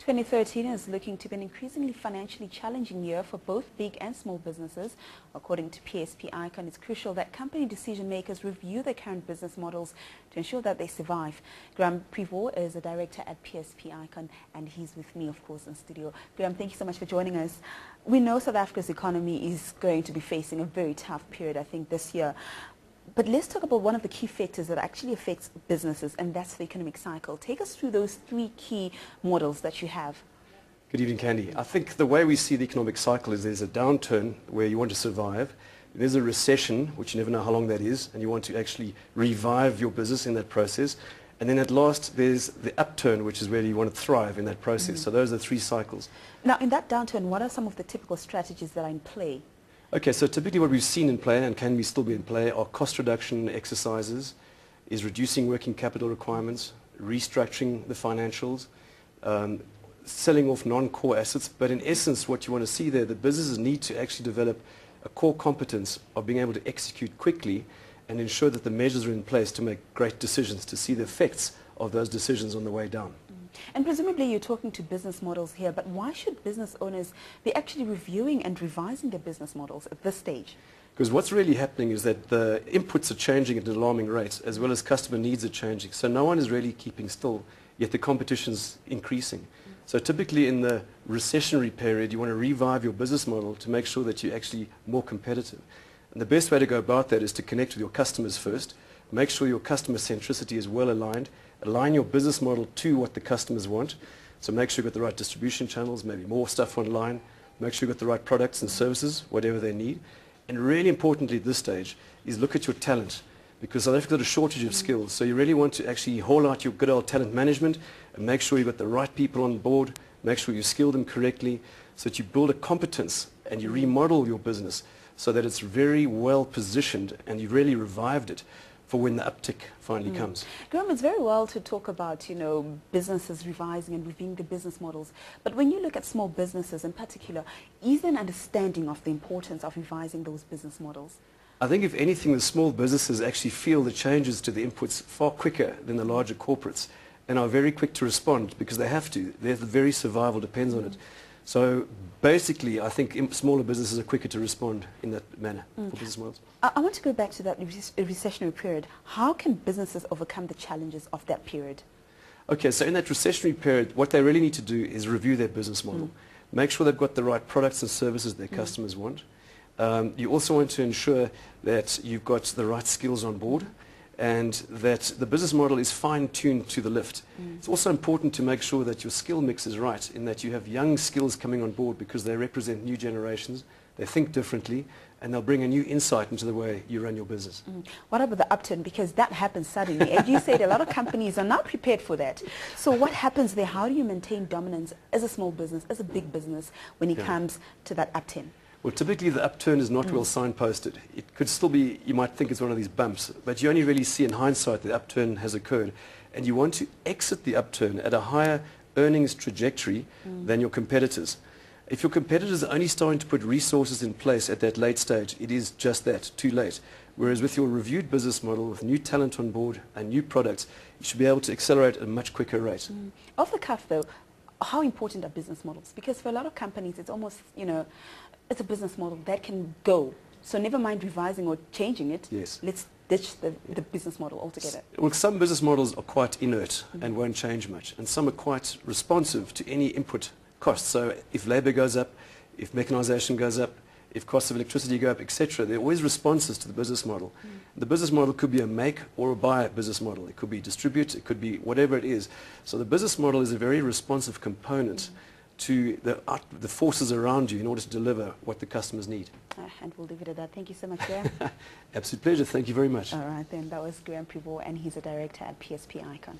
2013 is looking to be an increasingly financially challenging year for both big and small businesses. According to PSP Icon, it's crucial that company decision makers review their current business models to ensure that they survive. Graeme Prevost is a director at PSP Icon, and he's with me, of course, in studio. Graeme, thank you so much for joining us. We know South Africa's economy is going to be facing a very tough period, I think, this year. But let's talk about one of the key factors that actually affects businesses, and that's the economic cycle. Take us through those three key models that you have. Good evening, Candy. I think the way we see the economic cycle is there's a downturn where you want to survive. There's a recession, which you never know how long that is, and you want to actually revive your business in that process. And then at last, there's the upturn, which is where you want to thrive in that process. So those are three cycles. Now, in that downturn, what are some of the typical strategies that are in play? Okay, so typically what we've seen in play, and can we still be in play, are cost reduction exercises, is reducing working capital requirements, restructuring the financials, selling off non-core assets. But in essence, what you want to see there, the businesses need to actually develop a core competence of being able to execute quickly and ensure that the measures are in place to make great decisions, to see the effects of those decisions on the way down. And presumably you're talking to business models here, but why should business owners be actually reviewing and revising their business models at this stage? Because what's really happening is that the inputs are changing at an alarming rate, as well as customer needs are changing. So no one is really keeping still, yet the competition's increasing. So typically in the recessionary period, you want to revive your business model to make sure that you're actually more competitive. And the best way to go about that is to connect with your customers first, make sure your customer centricity is well aligned, align your business model to what the customers want. So make sure you've got the right distribution channels, maybe more stuff online, make sure you've got the right products and services, whatever they need. And really importantly at this stage is look at your talent, because South Africa's got a shortage of skills. So you really want to actually haul out your good old talent management and make sure you've got the right people on board, make sure you skill them correctly, so that you build a competence and you remodel your business so that it's very well positioned and you've really revived it for when the uptick finally comes. Graeme, it's very well to talk about, businesses revising and reviewing the business models. But when you look at small businesses in particular, is there an understanding of the importance of revising those business models? I think if anything, the small businesses actually feel the changes to the inputs far quicker than the larger corporates and are very quick to respond because they have to. Their very survival depends on it. So basically, I think smaller businesses are quicker to respond in that manner for business models. I want to go back to that recessionary period. How can businesses overcome the challenges of that period? Okay, so in that recessionary period, what they really need to do is review their business model. Make sure they've got the right products and services their customers want. You also want to ensure that you've got the right skills on board and that the business model is fine-tuned to the lift. It's also important to make sure that your skill mix is right, in that you have young skills coming on board because they represent new generations, they think differently, and they'll bring a new insight into the way you run your business. What about the upturn? Because that happens suddenly. As you said, a lot of companies are not prepared for that. So what happens there? How do you maintain dominance as a small business, as a big business, when it comes to that upturn? Well, typically the upturn is not well signposted. It could still be, you might think it's one of these bumps, but you only really see in hindsight the upturn has occurred. And you want to exit the upturn at a higher earnings trajectory than your competitors. If your competitors are only starting to put resources in place at that late stage, it is just that, too late. Whereas with your reviewed business model, with new talent on board and new products, you should be able to accelerate at a much quicker rate. Off the cuff, though, how important are business models? Because for a lot of companies, it's almost, it's a business model that can go. So never mind revising or changing it. Yes. Let's ditch the business model altogether. Well, some business models are quite inert and won't change much. And some are quite responsive to any input costs. So if labor goes up, if mechanization goes up, if costs of electricity go up, etc., there are always responses to the business model. The business model could be a make or a buy business model. It could be distribute, it could be whatever it is. So the business model is a very responsive component to the forces around you in order to deliver what the customers need. And we'll leave it at that. Thank you so much, Graeme. Absolute pleasure. Thank you very much. All right, then. That was Graeme Prevost, and he's a director at PSP Icon.